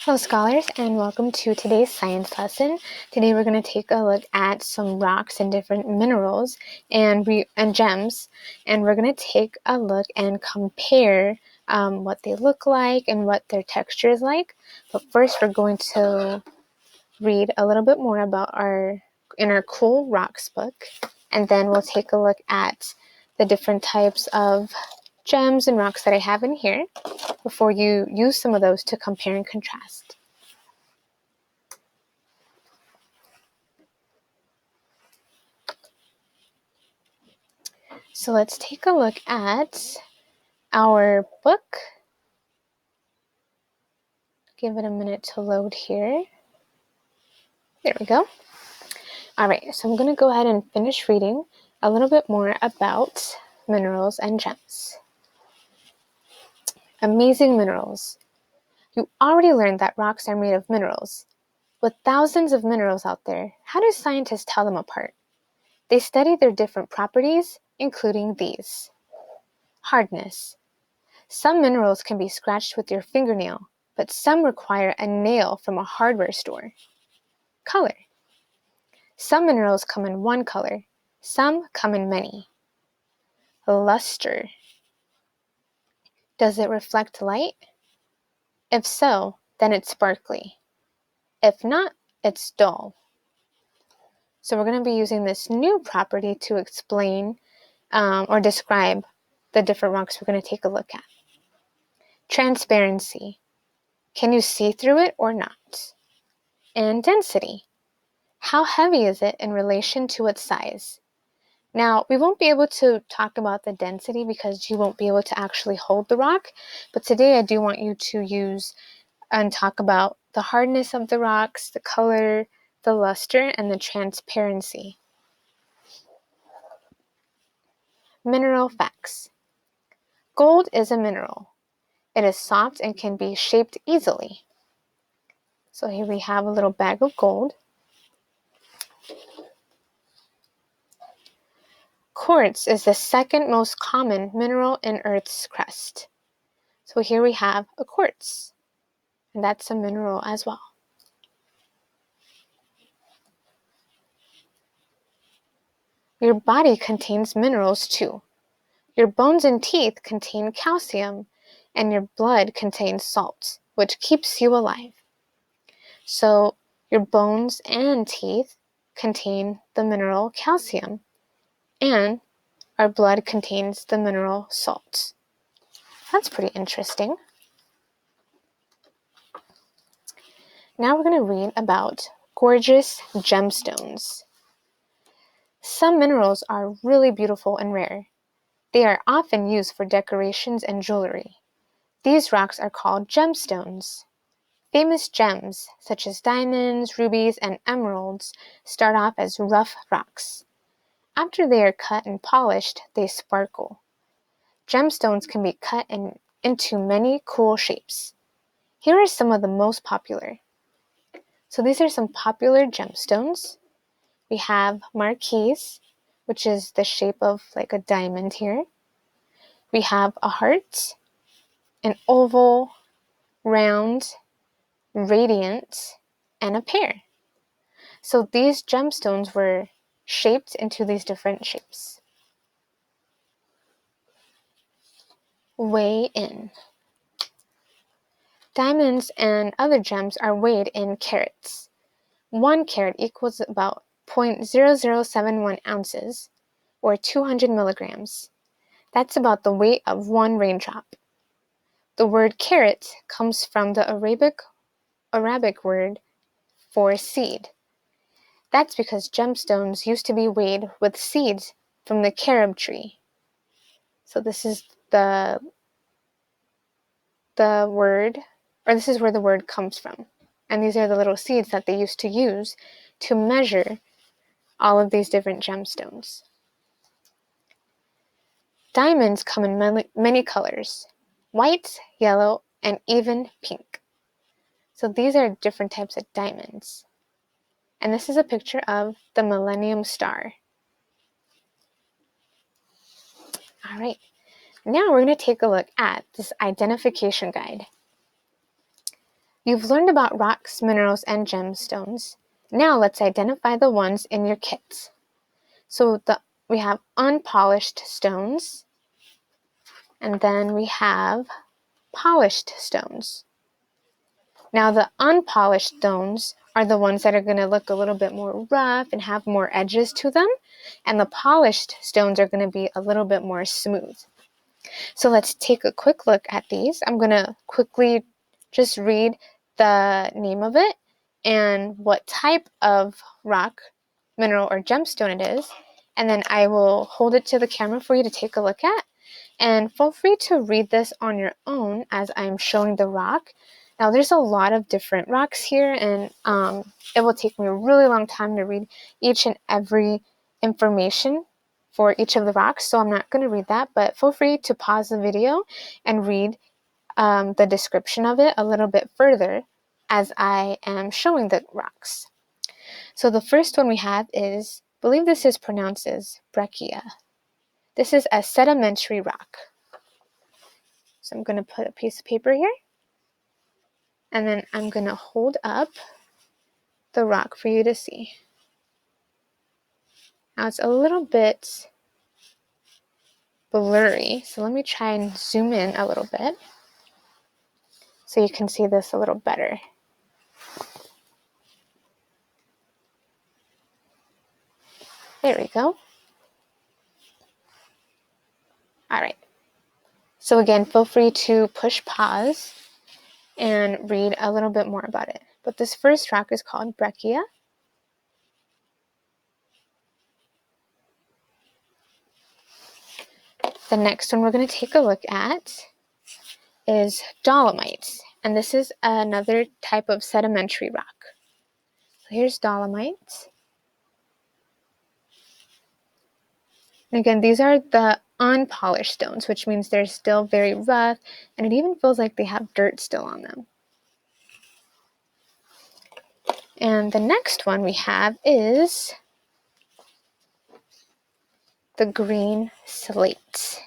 Hello scholars, and welcome to today's science lesson. Today we're going to take a look at some rocks and different minerals and gems, and we're going to take a look and compare what they look like and what their texture is like. But first we're going to read a little bit more about our Cool Rocks book, and then we'll take a look at the different types of gems and rocks that I have in here before you use some of those to compare and contrast. So let's take a look at our book. Give it a minute to load here. There we go. All right, so I'm going to go ahead and finish reading a little bit more about minerals and gems. Amazing minerals. You already learned that rocks are made of minerals. With thousands of minerals out there, how do scientists tell them apart? They study their different properties, including these. Hardness. Some minerals can be scratched with your fingernail, but some require a nail from a hardware store. Color. Some minerals come in one color, some come in many. Luster. Does it reflect light? If so, then it's sparkly. If not, it's dull. So we're going to be using this new property to explain or describe the different rocks we're going to take a look at. Transparency. Can you see through it or not? And density. How heavy is it in relation to its size? Now, we won't be able to talk about the density because you won't be able to actually hold the rock, but today I do want you to use and talk about the hardness of the rocks, the color, the luster, and the transparency. Mineral facts. Gold is a mineral. It is soft and can be shaped easily. So here we have a little bag of gold. Quartz is the second most common mineral in Earth's crust. So here we have a quartz, and that's a mineral as well. Your body contains minerals too. Your bones and teeth contain calcium, and your blood contains salt, which keeps you alive. So your bones and teeth contain the mineral calcium, and our blood contains the mineral salt. That's pretty interesting. Now we're going to read about gorgeous gemstones. Some minerals are really beautiful and rare. They are often used for decorations and jewelry. These rocks are called gemstones. Famous gems, such as diamonds, rubies, and emeralds, start off as rough rocks. After they are cut and polished, they sparkle. Gemstones can be cut into many cool shapes. Here are some of the most popular. So these are some popular gemstones. We have marquise, which is the shape of like a diamond here. We have a heart, an oval, round, radiant, and a pear. So these gemstones were shaped into these different shapes. Weigh in. Diamonds and other gems are weighed in carats. 1 carat equals about 0.0071 ounces, or 200 milligrams. That's about the weight of 1 raindrop. The word carat comes from the Arabic word for seed. That's because gemstones used to be weighed with seeds from the carob tree. So this is the word, or this is where the word comes from. And these are the little seeds that they used to use to measure all of these different gemstones. Diamonds come in many colors: white, yellow, and even pink. So these are different types of diamonds. And this is a picture of the Millennium Star. All right, now we're going to take a look at this identification guide. You've learned about rocks, minerals, and gemstones. Now let's identify the ones in your kit. So we have unpolished stones, and then we have polished stones. Now the unpolished stones are the ones that are going to look a little bit more rough and have more edges to them, and the polished stones are going to be a little bit more smooth. So let's take a quick look at these. I'm going to quickly just read the name of it and what type of rock, mineral, or gemstone it is, and then I will hold it to the camera for you to take a look at. And feel free to read this on your own as I'm showing the rock. Now there's a lot of different rocks here, and it will take me a really long time to read each and every information for each of the rocks, so I'm not going to read that, but feel free to pause the video and read the description of it a little bit further as I am showing the rocks. So the first one we have is, I believe this is pronounced as breccia. This is a sedimentary rock. So I'm going to put a piece of paper here, and then I'm going to hold up the rock for you to see. Now it's a little bit blurry, so let me try and zoom in a little bit so you can see this a little better. There we go. All right. So again, feel free to push pause and read a little bit more about it. But this first rock is called breccia. The next one we're going to take a look at is dolomite. And this is another type of sedimentary rock. So here's dolomite. And again, these are the unpolished stones, which means they're still very rough, and it even feels like they have dirt still on them. And the next one we have is the green slate.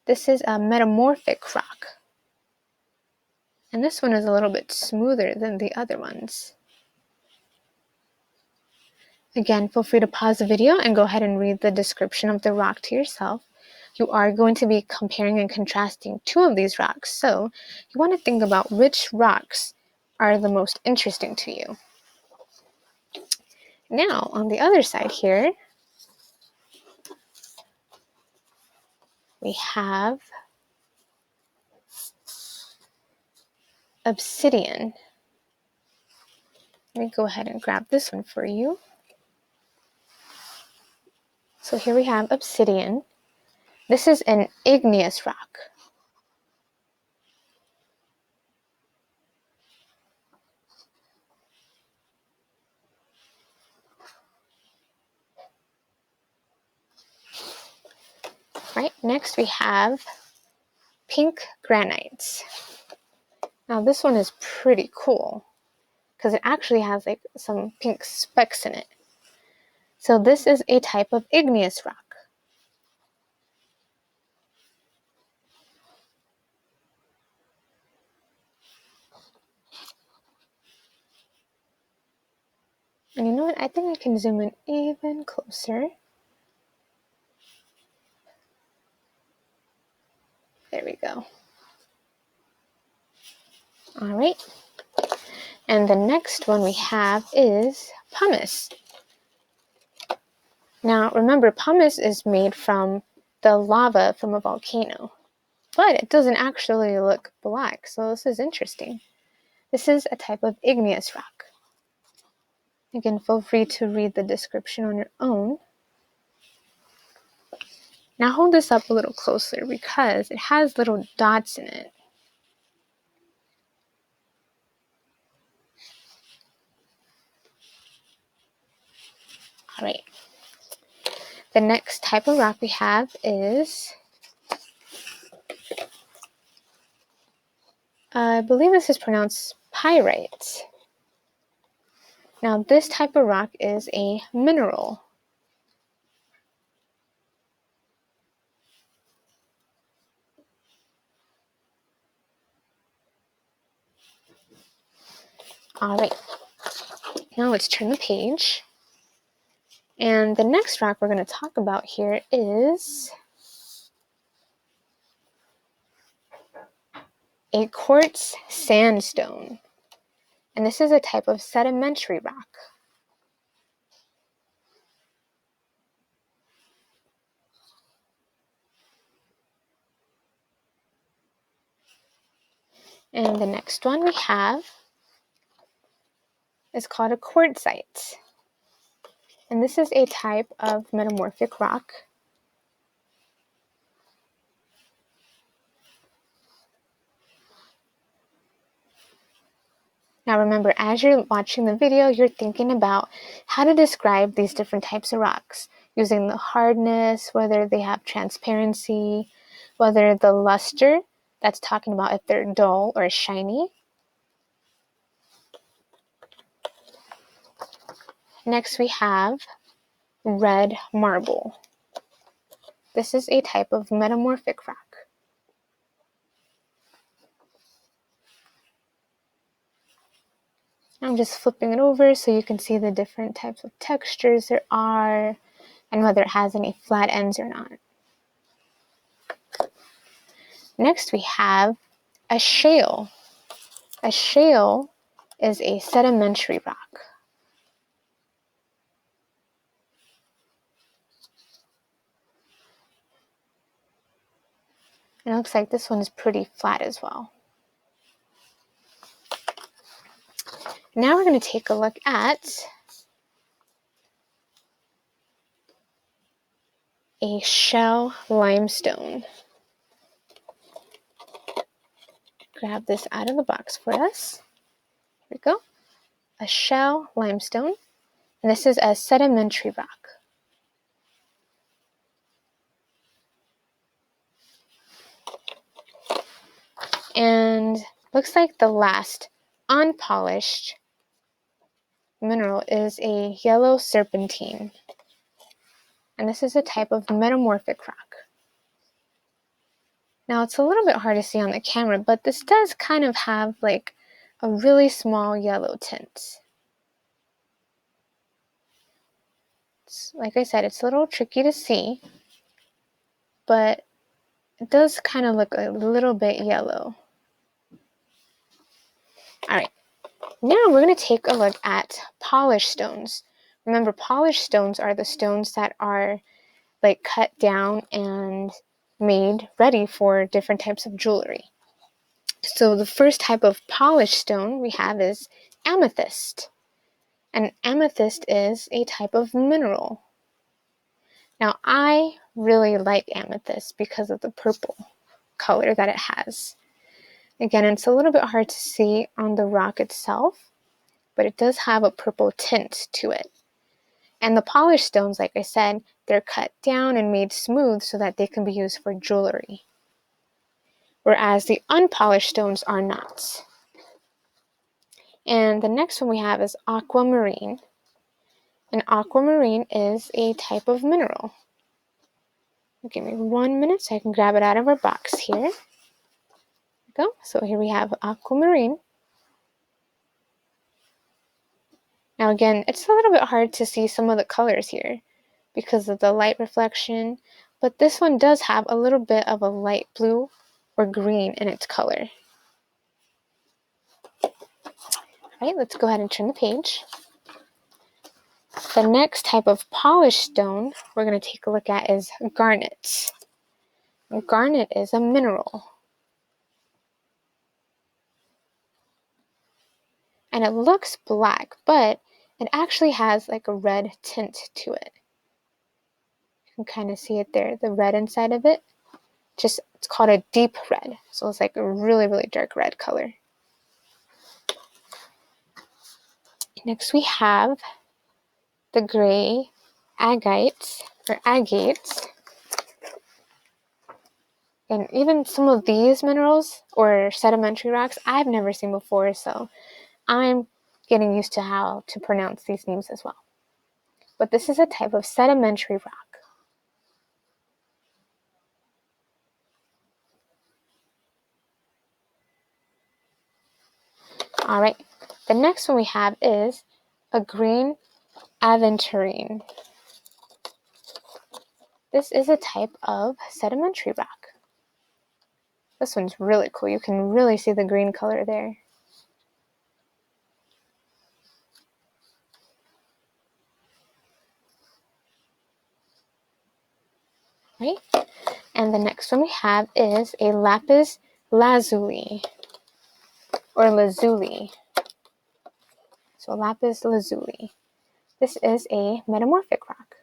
This is a metamorphic rock. And this one is a little bit smoother than the other ones. Again, feel free to pause the video and go ahead and read the description of the rock to yourself. You are going to be comparing and contrasting two of these rocks, so you want to think about which rocks are the most interesting to you. Now, on the other side here, we have obsidian. Let me go ahead and grab this one for you. So here we have obsidian. This is an igneous rock. Right, next we have pink granite. Now this one is pretty cool because it actually has like some pink specks in it. So this is a type of igneous rock. And you know what? I think I can zoom in even closer. There we go. All right. And the next one we have is pumice. Now remember, pumice is made from the lava from a volcano, but it doesn't actually look black, so this is interesting. This is a type of igneous rock. Again, feel free to read the description on your own. Now hold this up a little closer because it has little dots in it. All right. The next type of rock we have is, I believe this is pronounced pyrite. Now this type of rock is a mineral. All right, now let's turn the page. And the next rock we're going to talk about here is a quartz sandstone. And this is a type of sedimentary rock. And the next one we have is called a quartzite. And this is a type of metamorphic rock. Now remember, as you're watching the video, you're thinking about how to describe these different types of rocks, using the hardness, whether they have transparency, whether the luster, that's talking about if they're dull or shiny. Next we have red marble. This is a type of metamorphic rock. I'm just flipping it over so you can see the different types of textures there are and whether it has any flat ends or not. Next we have a shale. A shale is a sedimentary rock. And it looks like this one is pretty flat as well. Now we're going to take a look at a shell limestone. Grab this out of the box for us. Here we go. A shell limestone. And this is a sedimentary rock. And looks like the last unpolished mineral is a yellow serpentine. And this is a type of metamorphic rock. Now it's a little bit hard to see on the camera, but this does kind of have like a really small yellow tint. Like I said, it's a little tricky to see, but it does kind of look a little bit yellow. All right, now we're going to take a look at polished stones. Remember, polished stones are the stones that are like cut down and made ready for different types of jewelry. So the first type of polished stone we have is amethyst. And amethyst is a type of mineral. Now I really like amethyst because of the purple color that it has. Again, it's a little bit hard to see on the rock itself, but it does have a purple tint to it. And the polished stones, like I said, they're cut down and made smooth so that they can be used for jewelry. Whereas the unpolished stones are not. And the next one we have is aquamarine. And aquamarine is a type of mineral. Give me 1 minute so I can grab it out of our box here. There we go. So here we have aquamarine. Now again, it's a little bit hard to see some of the colors here because of the light reflection, but this one does have a little bit of a light blue or green in its color. All right, let's go ahead and turn the page. The next type of polished stone we're going to take a look at is garnet. Garnet is a mineral. And it looks black, but it actually has like a red tint to it. You can kind of see it there, the red inside of it. It's called a deep red. So it's like a really, really dark red color. Next we have the gray agates or agates. And even some of these minerals or sedimentary rocks I've never seen before, so I'm getting used to how to pronounce these names as well. But this is a type of sedimentary rock. All right, The next one we have is a green aventurine. This is a type of sedimentary rock. This one's really cool. You can really see the green color there. Right? And the next one we have is a lapis lazuli, or lazuli. So lapis lazuli. This is a metamorphic rock.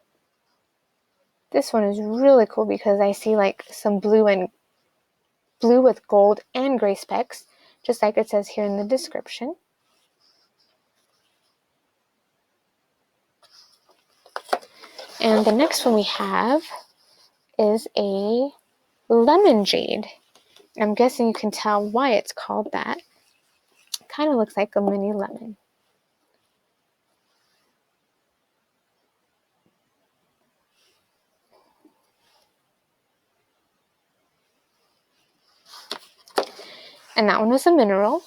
This one is really cool because I see like some blue with gold and gray specks, just like it says here in the description. And the next one we have is a lemon jade. I'm guessing you can tell why it's called that. It kind of looks like a mini lemon. And that one was a mineral.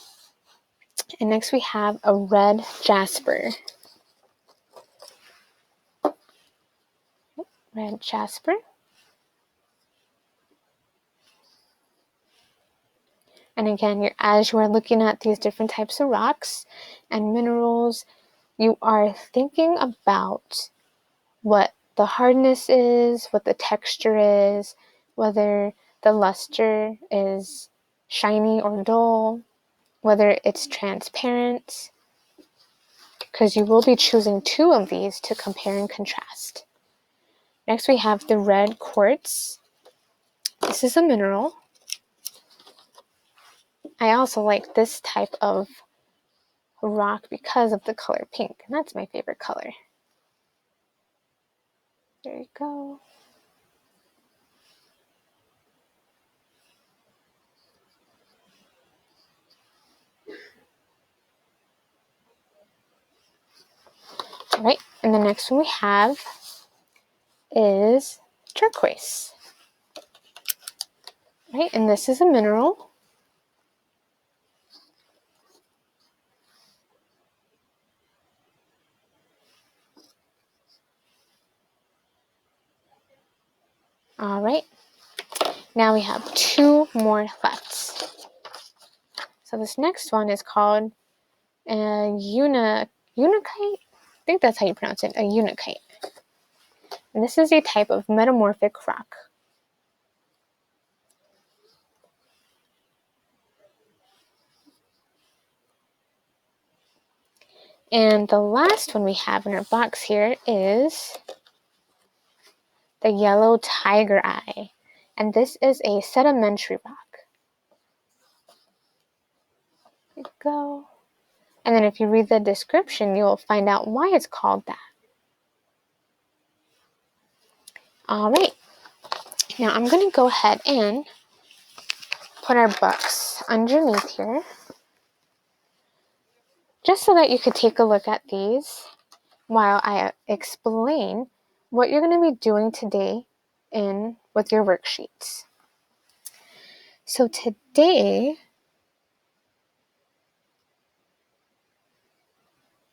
And next we have a red jasper. Red jasper. And again, as you are looking at these different types of rocks and minerals, you are thinking about what the hardness is, what the texture is, whether the luster is shiny or dull, whether it's transparent, because you will be choosing 2 of these to compare and contrast. Next, we have the red quartz. This is a mineral. I also like this type of rock because of the color pink, and that's my favorite color. There you go. All right, and the next one we have is turquoise. Right, and this is a mineral. All right, now we have 2 more left. So this next one is called a unakite. I think that's how you pronounce it, a unakite. And this is a type of metamorphic rock. And the last one we have in our box here is the yellow tiger eye. And this is a sedimentary rock. There you go. And then if you read the description, you'll find out why it's called that. All right. Now I'm going to go ahead and put our books underneath here, just so that you could take a look at these while I explain what you're going to be doing today with your worksheets. So today,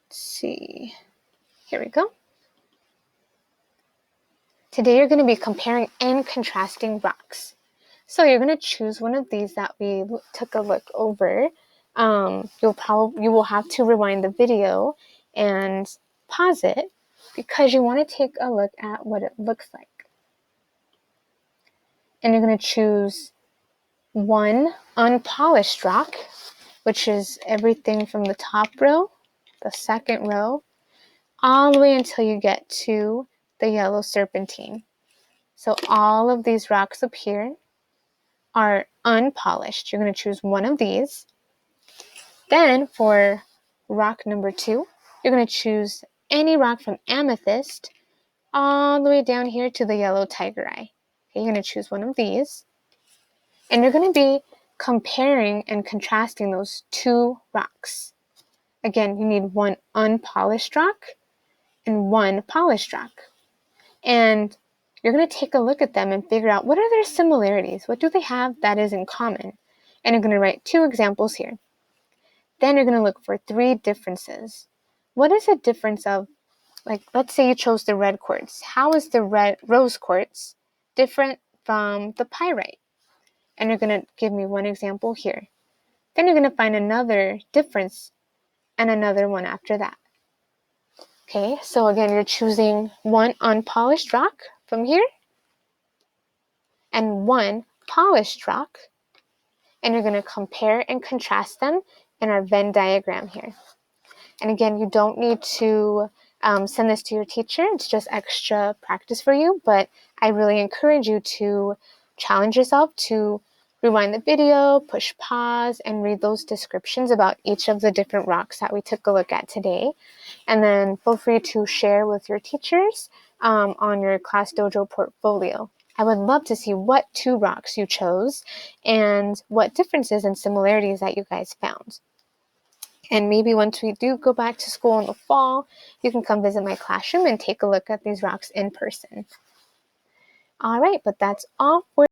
let's see, here we go. Today you're going to be comparing and contrasting rocks. So you're going to choose one of these that we took a look over. You will have to rewind the video and pause it because you want to take a look at what it looks like. And you're going to choose one unpolished rock, which is everything from the top row, the second row, all the way until you get to the yellow serpentine. So all of these rocks up here are unpolished. You're going to choose one of these. Then for rock number 2, you're going to choose any rock from amethyst all the way down here to the yellow tiger eye. Okay, you're going to choose one of these. And you're going to be comparing and contrasting those 2 rocks. Again, you need one unpolished rock and one polished rock. And you're going to take a look at them and figure out what are their similarities? What do they have that is in common? And you're going to write 2 examples here. Then you're going to look for 3 differences. What is a difference of, like, let's say you chose the red quartz. How is the rose quartz different from the pyrite? And you're going to give me one example here. Then you're going to find another difference and another one after that. Okay, so again, you're choosing one unpolished rock from here and one polished rock, and you're going to compare and contrast them in our Venn diagram here. And again, you don't need to send this to your teacher. It's just extra practice for you, but I really encourage you to challenge yourself to rewind the video, push pause, and read those descriptions about each of the different rocks that we took a look at today. And then feel free to share with your teachers on your Class Dojo portfolio. I would love to see what 2 rocks you chose and what differences and similarities that you guys found. And maybe once we do go back to school in the fall, you can come visit my classroom and take a look at these rocks in person. All right, but that's all for